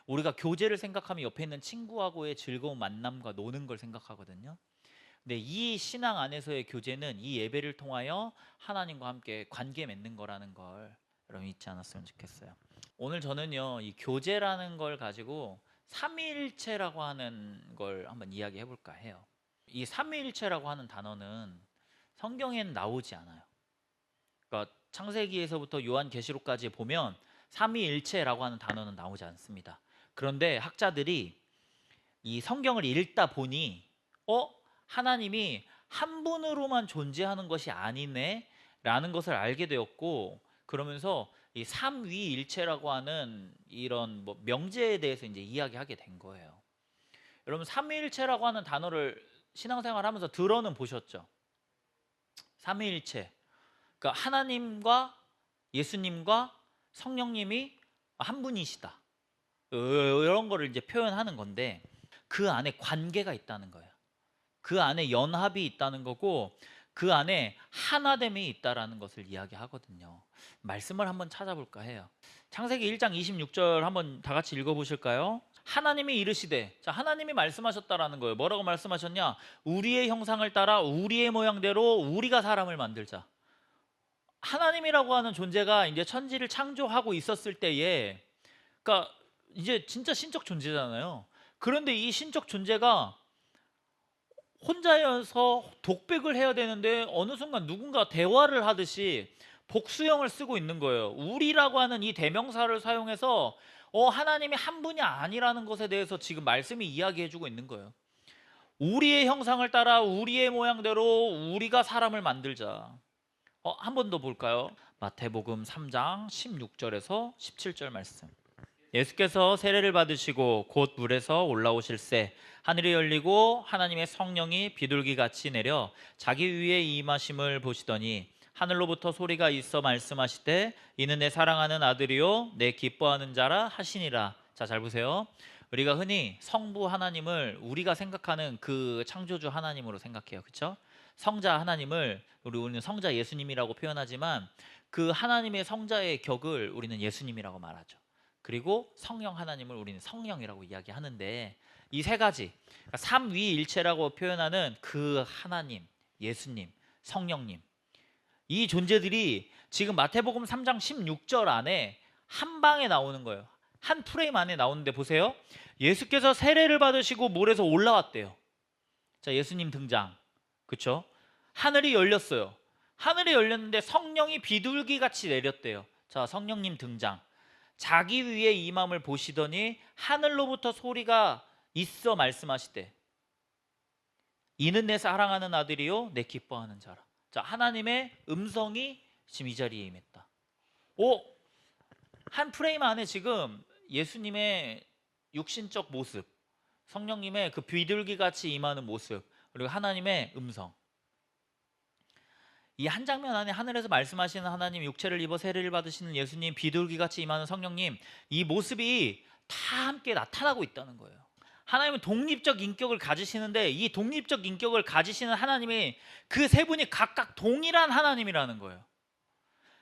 우리가 교제를 생각하면 옆에 있는 친구하고의 즐거운 만남과 노는 걸 생각하거든요. 근데 이 신앙 안에서의 교제는 이 예배를 통하여 하나님과 함께 관계 맺는 거라는 걸 여러분 잊지 않았으면 좋겠어요. 오늘 저는요, 이 교제라는 걸 가지고 삼위일체라고 하는 걸 한번 이야기해 볼까 해요. 이 삼위일체라고 하는 단어는 성경에는 나오지 않아요. 그러니까 창세기에서부터 요한계시록까지 보면 삼위일체라고 하는 단어는 나오지 않습니다. 그런데 학자들이 이 성경을 읽다 보니 하나님이 한 분으로만 존재하는 것이 아니네 라는 것을 알게 되었고, 그러면서 이 삼위일체라고 하는 이런 뭐 명제에 대해서 이제 이야기하게 된 거예요. 여러분, 삼위일체라고 하는 단어를 신앙생활 하면서 들어는 보셨죠? 삼위일체, 그러니까 하나님과 예수님과 성령님이 한 분이시다, 이런 거를 이제 표현하는 건데, 그 안에 관계가 있다는 거예요. 그 안에 연합이 있다는 거고, 그 안에 하나됨이 있다라는 것을 이야기하거든요. 말씀을 한번 찾아볼까 해요. 창세기 1장 26절 한번 다 같이 읽어보실까요? 하나님이 이르시되, 자, 하나님이 말씀하셨다라는 거예요. 뭐라고 말씀하셨냐? 우리의 형상을 따라 우리의 모양대로 우리가 사람을 만들자. 하나님이라고 하는 존재가 이제 천지를 창조하고 있었을 때에, 그러니까 이제 진짜 신적 존재잖아요. 그런데 이 신적 존재가 혼자여서 독백을 해야 되는데 어느 순간 누군가 대화를 하듯이 복수형을 쓰고 있는 거예요. 우리라고 하는 이 대명사를 사용해서 하나님이 한 분이 아니라는 것에 대해서 지금 말씀이 이야기해주고 있는 거예요. 우리의 형상을 따라 우리의 모양대로 우리가 사람을 만들자. 한 번 더 볼까요? 마태복음 3장 16절에서 17절 말씀. 예수께서 세례를 받으시고 곧 물에서 올라오실새 하늘이 열리고 하나님의 성령이 비둘기같이 내려 자기 위에 임하심을 보시더니 하늘로부터 소리가 있어 말씀하시되 이는 내 사랑하는 아들이요 내 기뻐하는 자라 하시니라. 자, 잘 보세요. 우리가 흔히 성부 하나님을 우리가 생각하는 그 창조주 하나님으로 생각해요. 그렇죠? 성자 하나님을 우리는 성자 예수님이라고 표현하지만 그 하나님의 성자의 격을 우리는 예수님이라고 말하죠. 그리고 성령 하나님을 우리는 성령이라고 이야기하는데, 이 세 가지, 그러니까 삼위일체라고 표현하는 그 하나님, 예수님, 성령님, 이 존재들이 지금 마태복음 3장 16절 안에 한 방에 나오는 거예요. 한 프레임 안에 나오는데 보세요. 예수께서 세례를 받으시고 물에서 올라왔대요. 자, 예수님 등장. 그렇죠? 하늘이 열렸어요. 하늘이 열렸는데 성령이 비둘기같이 내렸대요. 자, 성령님 등장. 자기 위에 임함을 보시더니 하늘로부터 소리가 있어 말씀하시되 이는 내 사랑하는 아들이요 내 기뻐하는 자라. 자, 하나님의 음성이 지금 이 자리에 임했다. 한 프레임 안에 지금 예수님의 육신적 모습, 성령님의 그 비둘기같이 임하는 모습, 그리고 하나님의 음성, 이 한 장면 안에 하늘에서 말씀하시는 하나님, 육체를 입어 세례를 받으시는 예수님, 비둘기같이 임하는 성령님, 이 모습이 다 함께 나타나고 있다는 거예요. 하나님은 독립적 인격을 가지시는데 이 독립적 인격을 가지시는 하나님이 그 세 분이 각각 동일한 하나님이라는 거예요.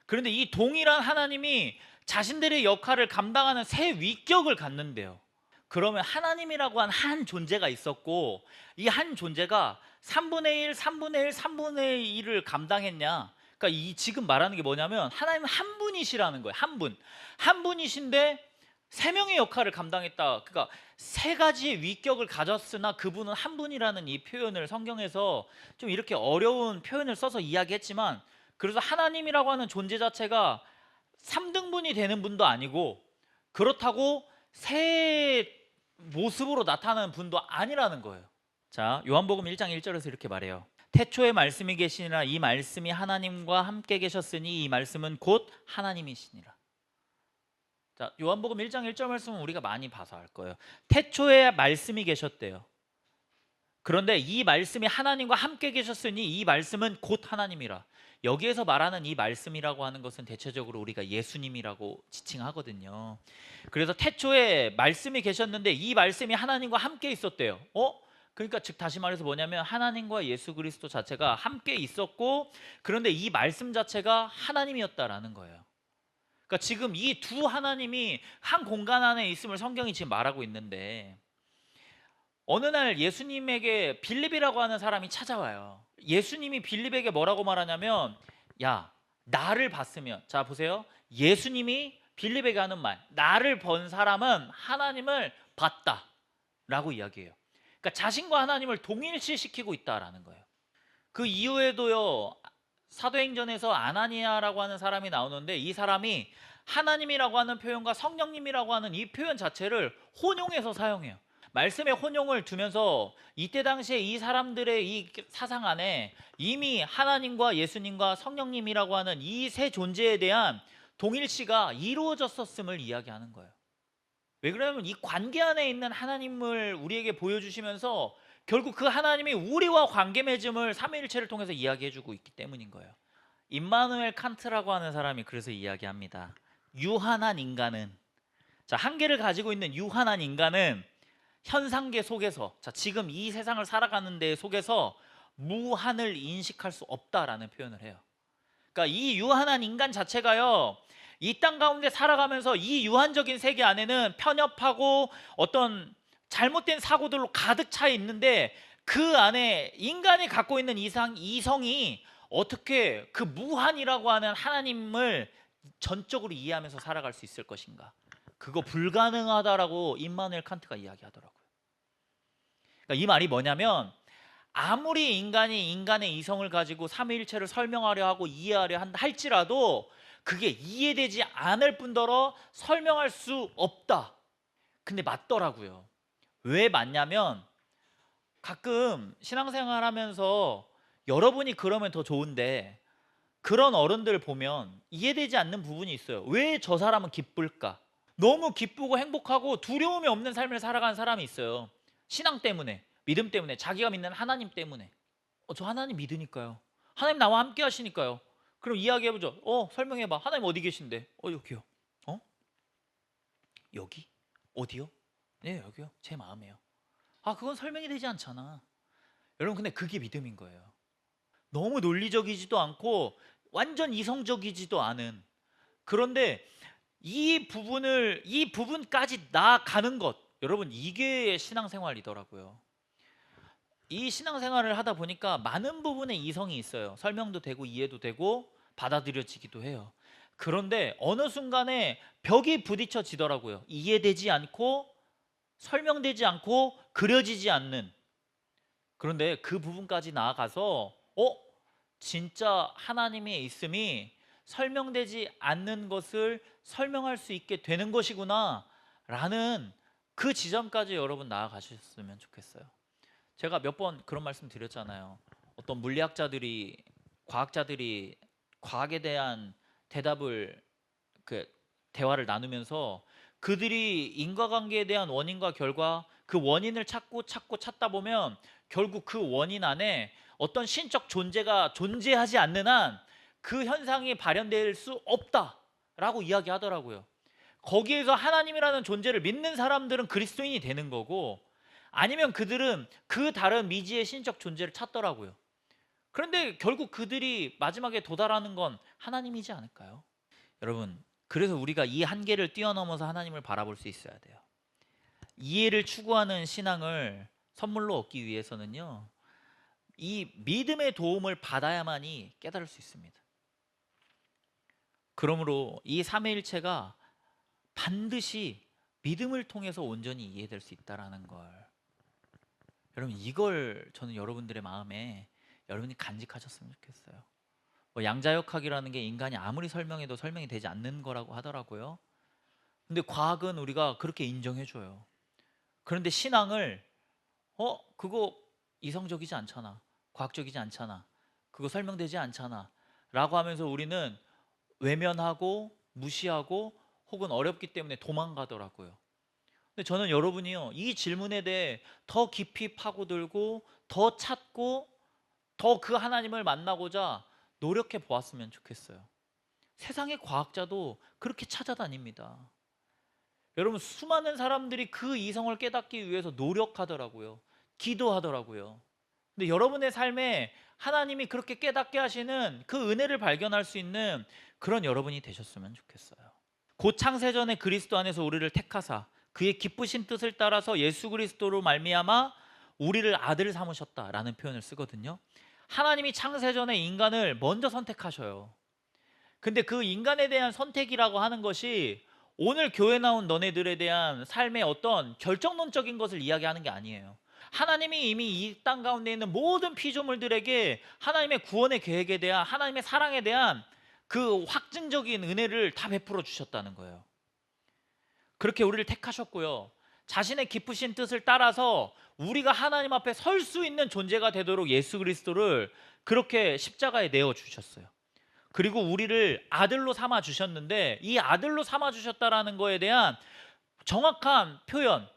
그런데 이 동일한 하나님이 자신들의 역할을 감당하는 세 위격을 갖는데요. 그러면 하나님이라고 한 존재가 있었고 이 한 존재가 3분의 1, 3분의 1, 3분의 1을 감당했냐? 그러니까 이 지금 말하는 게 뭐냐면 하나님은 한 분이시라는 거예요. 한 분. 한 분이신데 세 명의 역할을 감당했다. 그러니까 세 가지의 위격을 가졌으나 그분은 한 분이라는 이 표현을 성경에서 좀 이렇게 어려운 표현을 써서 이야기했지만, 그래서 하나님이라고 하는 존재 자체가 3등분이 되는 분도 아니고 그렇다고 새 모습으로 나타나는 분도 아니라는 거예요. 자, 요한복음 1장 1절에서 이렇게 말해요. 태초에 말씀이 계시니라 이 말씀이 하나님과 함께 계셨으니 이 말씀은 곧 하나님이시니라. 자, 요한복음 1장 1절 말씀은 우리가 많이 봐서 알 거예요. 태초에 말씀이 계셨대요. 그런데 이 말씀이 하나님과 함께 계셨으니 이 말씀은 곧 하나님이라. 여기에서 말하는 이 말씀이라고 하는 것은 대체적으로 우리가 예수님이라고 지칭하거든요. 그래서 태초에 말씀이 계셨는데 이 말씀이 하나님과 함께 있었대요. 그러니까 즉 다시 말해서 뭐냐면 하나님과 예수 그리스도 자체가 함께 있었고, 그런데 이 말씀 자체가 하나님이었다라는 거예요. 그러니까 지금 이 두 하나님이 한 공간 안에 있음을 성경이 지금 말하고 있는데, 어느 날 예수님에게 빌립이라고 하는 사람이 찾아와요. 예수님이 빌립에게 뭐라고 말하냐면, 야, 나를 봤으면, 자 보세요, 예수님이 빌립에게 하는 말, 나를 본 사람은 하나님을 봤다 라고 이야기해요. 그러니까 자신과 하나님을 동일시시키고 있다라는 거예요. 그 이후에도요, 사도행전에서 아나니아라고 하는 사람이 나오는데, 이 사람이 하나님이라고 하는 표현과 성령님이라고 하는 이 표현 자체를 혼용해서 사용해요. 말씀에 혼용을 두면서 이때 당시에 이 사람들의 이 사상 안에 이미 하나님과 예수님과 성령님이라고 하는 이 세 존재에 대한 동일시가 이루어졌었음을 이야기하는 거예요. 왜 그러냐면 이 관계 안에 있는 하나님을 우리에게 보여주시면서 결국 그 하나님이 우리와 관계 맺음을 삼위일체를 통해서 이야기해주고 있기 때문인 거예요. 임마누엘 칸트라고 하는 사람이 그래서 이야기합니다. 유한한 인간은, 자, 한계를 가지고 있는 유한한 인간은 현상계 속에서, 자, 지금 이 세상을 살아가는 데 속에서 무한을 인식할 수 없다라는 표현을 해요. 그러니까 이 유한한 인간 자체가요, 이 땅 가운데 살아가면서 이 유한적인 세계 안에는 편협하고 어떤 잘못된 사고들로 가득 차 있는데, 그 안에 인간이 갖고 있는 이성이 어떻게 그 무한이라고 하는 하나님을 전적으로 이해하면서 살아갈 수 있을 것인가? 그거 불가능하다라고 임마누엘 칸트가 이야기하더라고요. 그러니까 이 말이 뭐냐면, 아무리 인간이 인간의 이성을 가지고 삼위일체를 설명하려 하고 이해하려 할지라도 그게 이해되지 않을 뿐더러 설명할 수 없다. 근데 맞더라고요. 왜 맞냐면, 가끔 신앙생활 하면서 여러분이 그러면 더 좋은데, 그런 어른들 보면 이해되지 않는 부분이 있어요. 왜 저 사람은 기쁠까? 너무 기쁘고 행복하고 두려움이 없는 삶을 살아가는 사람이 있어요. 신앙 때문에, 믿음 때문에, 자기가 믿는 하나님 때문에. 저 하나님 믿으니까요. 하나님 나와 함께 하시니까요. 그럼 이야기해보죠. 설명해봐. 하나님 어디 계신데? 여기요. 여기? 어디요? 네, 여기요. 제 마음에요. 그건 설명이 되지 않잖아. 여러분, 근데 그게 믿음인 거예요. 너무 논리적이지도 않고 완전 이성적이지도 않은. 그런데 이 부분까지 나아가는 것, 여러분, 이게 신앙생활이더라고요. 이 신앙생활을 하다 보니까 많은 부분에 이성이 있어요. 설명도 되고 이해도 되고 받아들여지기도 해요. 그런데 어느 순간에 벽이 부딪혀지더라고요. 이해되지 않고 설명되지 않고 그려지지 않는. 그런데 그 부분까지 나아가서 진짜 하나님의 있음이 설명되지 않는 것을 설명할 수 있게 되는 것이구나 라는 그 지점까지 여러분 나아가셨으면 좋겠어요. 제가 몇 번 그런 말씀 드렸잖아요. 어떤 물리학자들이, 과학자들이 과학에 대한 대답을, 대화를 나누면서 그들이 인과관계에 대한 원인과 결과, 그 원인을 찾다 보면 결국 그 원인 안에 어떤 신적 존재가 존재하지 않는 한 그 현상이 발현될 수 없다라고 이야기하더라고요. 거기에서 하나님이라는 존재를 믿는 사람들은 그리스도인이 되는 거고, 아니면 그들은 그 다른 미지의 신적 존재를 찾더라고요. 그런데 결국 그들이 마지막에 도달하는 건 하나님이지 않을까요? 여러분, 그래서 우리가 이 한계를 뛰어넘어서 하나님을 바라볼 수 있어야 돼요. 이해를 추구하는 신앙을 선물로 얻기 위해서는요, 이 믿음의 도움을 받아야만이 깨달을 수 있습니다. 그러므로 이 삼위일체가 반드시 믿음을 통해서 온전히 이해될 수 있다는 걸, 여러분, 이걸 저는 여러분들의 마음에 여러분이 간직하셨으면 좋겠어요. 양자역학이라는 게 인간이 아무리 설명해도 설명이 되지 않는 거라고 하더라고요. 근데 과학은 우리가 그렇게 인정해줘요. 그런데 신앙을 그거 이성적이지 않잖아, 과학적이지 않잖아, 그거 설명되지 않잖아 라고 하면서 우리는 외면하고 무시하고 혹은 어렵기 때문에 도망가더라고요. 근데 저는 여러분이요, 이 질문에 대해 더 깊이 파고들고 더 찾고 더 그 하나님을 만나고자 노력해 보았으면 좋겠어요. 세상의 과학자도 그렇게 찾아다닙니다. 여러분, 수많은 사람들이 그 이성을 깨닫기 위해서 노력하더라고요. 기도하더라고요. 근데 여러분의 삶에 하나님이 그렇게 깨닫게 하시는 그 은혜를 발견할 수 있는 그런 여러분이 되셨으면 좋겠어요. 곧 창세전에 그리스도 안에서 우리를 택하사 그의 기쁘신 뜻을 따라서 예수 그리스도로 말미암아 우리를 아들 삼으셨다라는 표현을 쓰거든요. 하나님이 창세전에 인간을 먼저 선택하셔요. 근데 그 인간에 대한 선택이라고 하는 것이 오늘 교회 나온 너네들에 대한 삶의 어떤 결정론적인 것을 이야기하는 게 아니에요. 하나님이 이미 이 땅 가운데 있는 모든 피조물들에게 하나님의 구원의 계획에 대한, 하나님의 사랑에 대한 그 확증적인 은혜를 다 베풀어 주셨다는 거예요. 그렇게 우리를 택하셨고요. 자신의 기쁘신 뜻을 따라서 우리가 하나님 앞에 설 수 있는 존재가 되도록 예수 그리스도를 그렇게 십자가에 내어 주셨어요. 그리고 우리를 아들로 삼아 주셨는데, 이 아들로 삼아 주셨다라는 거에 대한 정확한 표현,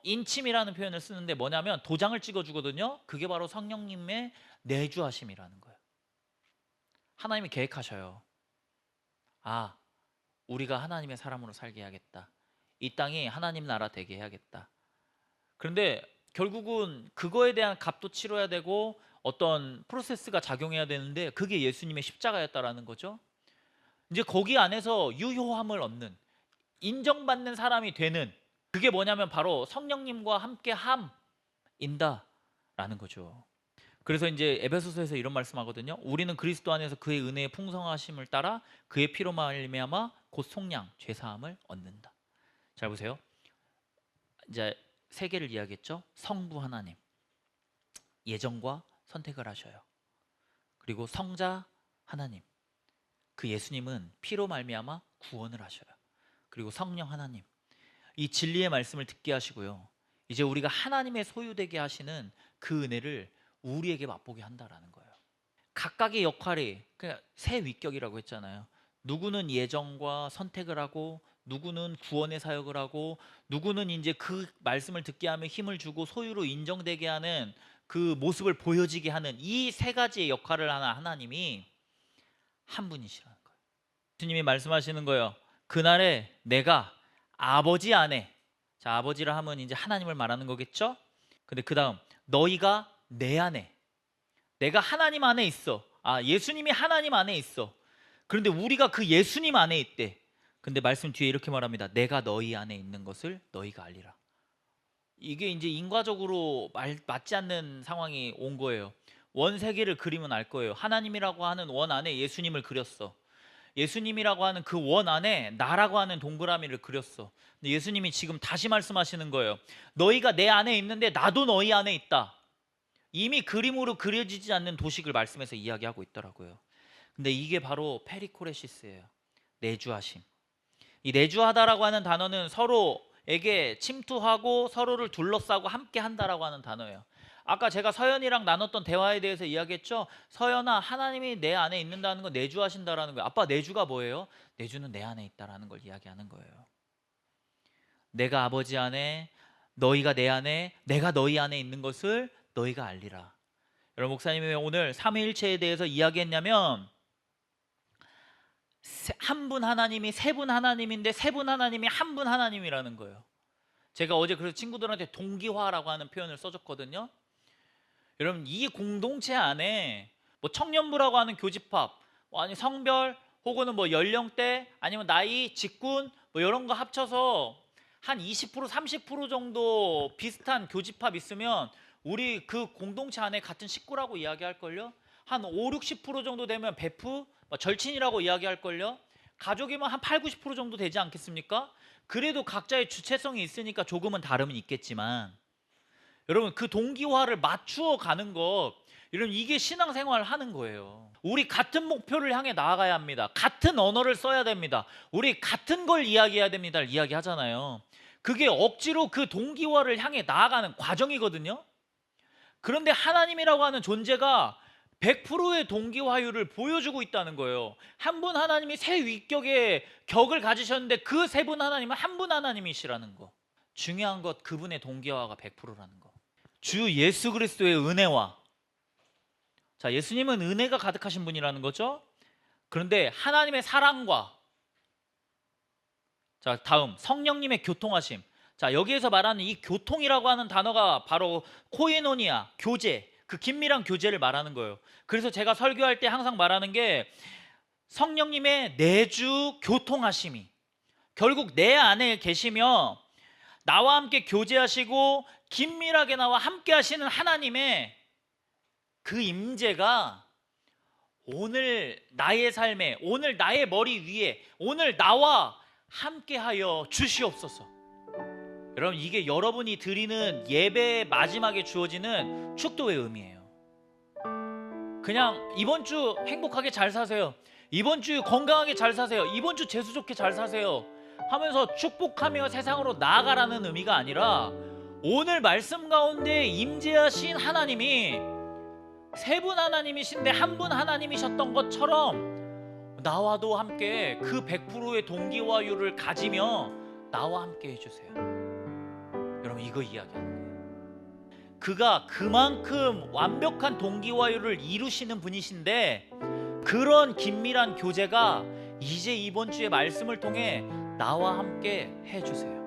인침이라는 표현을 쓰는데 뭐냐면 도장을 찍어 주거든요. 그게 바로 성령님의 내주하심이라는 거예요. 하나님이 계획하셔요. 아, 우리가 하나님의 사람으로 살게 해야겠다. 이 땅이 하나님 나라 되게 해야겠다. 그런데 결국은 그거에 대한 값도 치러야 되고 어떤 프로세스가 작용해야 되는데, 그게 예수님의 십자가였다라는 거죠. 이제 거기 안에서 유효함을 얻는, 인정받는 사람이 되는, 그게 뭐냐면 바로 성령님과 함께 함인다라는 거죠. 그래서 이제 에베소서에서 이런 말씀하거든요. 우리는 그리스도 안에서 그의 은혜의 풍성하심을 따라 그의 피로 말미암아 곧 속량 죄 사함을 얻는다. 잘 보세요. 이제 세 개를 이야기했죠. 성부 하나님, 예정과 선택을 하셔요. 그리고 성자 하나님, 그 예수님은 피로 말미암아 구원을 하셔요. 그리고 성령 하나님, 이 진리의 말씀을 듣게 하시고요. 이제 우리가 하나님의 소유되게 하시는 그 은혜를 우리에게 맛보게 한다라는 거예요. 각각의 역할이 그냥 세 위격이라고 했잖아요. 누구는 예정과 선택을 하고, 누구는 구원의 사역을 하고, 누구는 이제 그 말씀을 듣게 하면 힘을 주고 소유로 인정되게 하는 그 모습을 보여지게 하는, 이 세 가지의 역할을 하는 하나님이 한 분이시라는 거예요. 주님이 말씀하시는 거예요. 그날에 내가 아버지 안에, 자, 아버지라 하면 이제 하나님을 말하는 거겠죠? 근데 그 다음, 너희가 내 안에, 내가 하나님 안에 있어. 아, 예수님이 하나님 안에 있어. 그런데 우리가 그 예수님 안에 있대. 근데 말씀 뒤에 이렇게 말합니다. 내가 너희 안에 있는 것을 너희가 알리라. 이게 이제 인과적으로 맞지 않는 상황이 온 거예요. 원 세계를 그리면 알 거예요. 하나님이라고 하는 원 안에 예수님을 그렸어. 예수님이라고 하는 그 원 안에 나라고 하는 동그라미를 그렸어. 근데 예수님이 지금 다시 말씀하시는 거예요. 너희가 내 안에 있는데 나도 너희 안에 있다. 이미 그림으로 그려지지 않는 도식을 말씀에서 이야기하고 있더라고요. 근데 이게 바로 페리코레시스예요. 내주하심. 이 내주하다라고 하는 단어는 서로에게 침투하고 서로를 둘러싸고 함께 한다라고 하는 단어예요. 아까 제가 서연이랑 나눴던 대화에 대해서 이야기했죠. 서연아, 하나님이 내 안에 있는다는 건 내주하신다라는 거예요. 아빠, 내주가 뭐예요? 내주는 내 안에 있다라는 걸 이야기하는 거예요. 내가 아버지 안에, 너희가 내 안에, 내가 너희 안에 있는 것을 너희가 알리라. 여러분, 목사님이 왜 오늘 삼위일체에 대해서 이야기했냐면, 한 분 하나님이 세 분 하나님인데 세 분 하나님이 한 분 하나님이라는 거예요. 제가 어제 그래서 친구들한테 동기화라고 하는 표현을 써줬거든요. 여러분, 이 공동체 안에 뭐 청년부라고 하는 교집합, 아니 성별, 혹은 뭐 연령대, 아니면 나이, 직군, 뭐 이런 거 합쳐서 한 20% 30% 정도 비슷한 교집합 있으면 우리 그 공동체 안에 같은 식구라고 이야기할걸요. 한 5, 60% 정도 되면 베프, 절친이라고 이야기할걸요. 가족이면 한 8, 90% 정도 되지 않겠습니까? 그래도 각자의 주체성이 있으니까 조금은 다름은 있겠지만, 여러분, 그 동기화를 맞추어 가는 것, 여러분, 이게 신앙생활을 하는 거예요. 우리 같은 목표를 향해 나아가야 합니다. 같은 언어를 써야 됩니다. 우리 같은 걸 이야기해야 됩니다. 이야기하잖아요. 그게 억지로 그 동기화를 향해 나아가는 과정이거든요. 그런데 하나님이라고 하는 존재가 100%의 동기화율을 보여주고 있다는 거예요. 한 분 하나님이 세 위격의 격을 가지셨는데 그 세 분 하나님은 한 분 하나님이시라는 거. 중요한 것, 그분의 동기화가 100%라는 거. 주 예수 그리스도의 은혜와, 자, 예수님은 은혜가 가득하신 분이라는 거죠. 그런데 하나님의 사랑과, 자, 다음 성령님의 교통하심. 자, 여기에서 말하는 이 교통이라고 하는 단어가 바로 코에노니아, 교제, 그 긴밀한 교제를 말하는 거예요. 그래서 제가 설교할 때 항상 말하는 게 성령님의 내주 교통하심이, 결국 내 안에 계시며 나와 함께 교제하시고 긴밀하게 나와 함께 하시는 하나님의 그 임재가 오늘 나의 삶에, 오늘 나의 머리 위에, 오늘 나와 함께하여 주시옵소서. 여러분, 이게 여러분이 드리는 예배의 마지막에 주어지는 축도의 의미예요. 그냥 이번 주 행복하게 잘 사세요, 이번 주 건강하게 잘 사세요, 이번 주 재수 좋게 잘 사세요 하면서 축복하며 세상으로 나아가라는 의미가 아니라, 오늘 말씀 가운데 임재하신 하나님이 세 분 하나님이신데 한 분 하나님이셨던 것처럼 나와도 함께 그 100%의 동기화율을 가지며 나와 함께 해주세요. 여러분, 이거 이야기하는 거예요. 그가 그만큼 완벽한 동기화율을 이루시는 분이신데, 그런 긴밀한 교제가 이제 이번 주의 말씀을 통해 나와 함께 해주세요.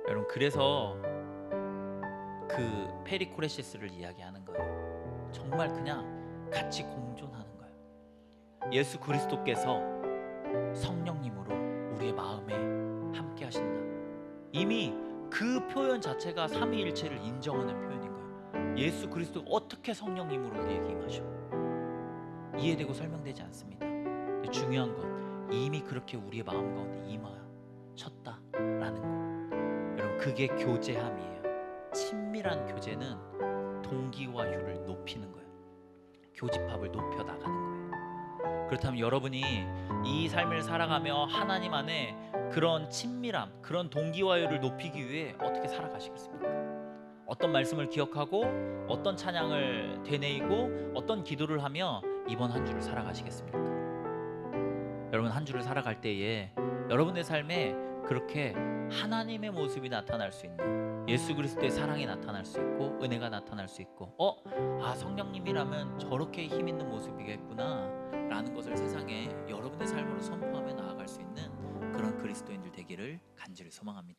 여러분, 그래서 그 페리코레시스를 이야기하는 거예요. 정말 그냥 같이 공존하는 거예요. 예수 그리스도께서 성령님으로 우리의 마음에 함께 하신다. 이미 그 표현 자체가 삼위일체를 인정하는 표현인 거예요. 예수 그리스도가 어떻게 성령님으로 우리에게 임하셔? 이해되고 설명되지 않습니다. 중요한 건 이미 그렇게 우리의 마음 가운데 임하셨다라는 거. 여러분, 그게 교제함이에요. 친밀한 교제는 동기화율을 높이는 거예요. 교집합을 높여 나가는 거예요. 그렇다면 여러분이 이 삶을 살아가며 하나님 안에 그런 친밀함, 그런 동기화율을 높이기 위해 어떻게 살아가시겠습니까? 어떤 말씀을 기억하고 어떤 찬양을 되뇌이고 어떤 기도를 하며 이번 한 주를 살아가시겠습니까? 여러분, 한 주를 살아갈 때에 여러분의 삶에 그렇게 하나님의 모습이 나타날 수 있는, 예수 그리스도의 사랑이 나타날 수 있고 은혜가 나타날 수 있고, 성령님이라면 저렇게 힘 있는 모습이겠구나 라는 것을 세상에 여러분의 삶으로 선포하며 나아갈 수 있는 그런 그리스도인들 되기를 간절히 소망합니다.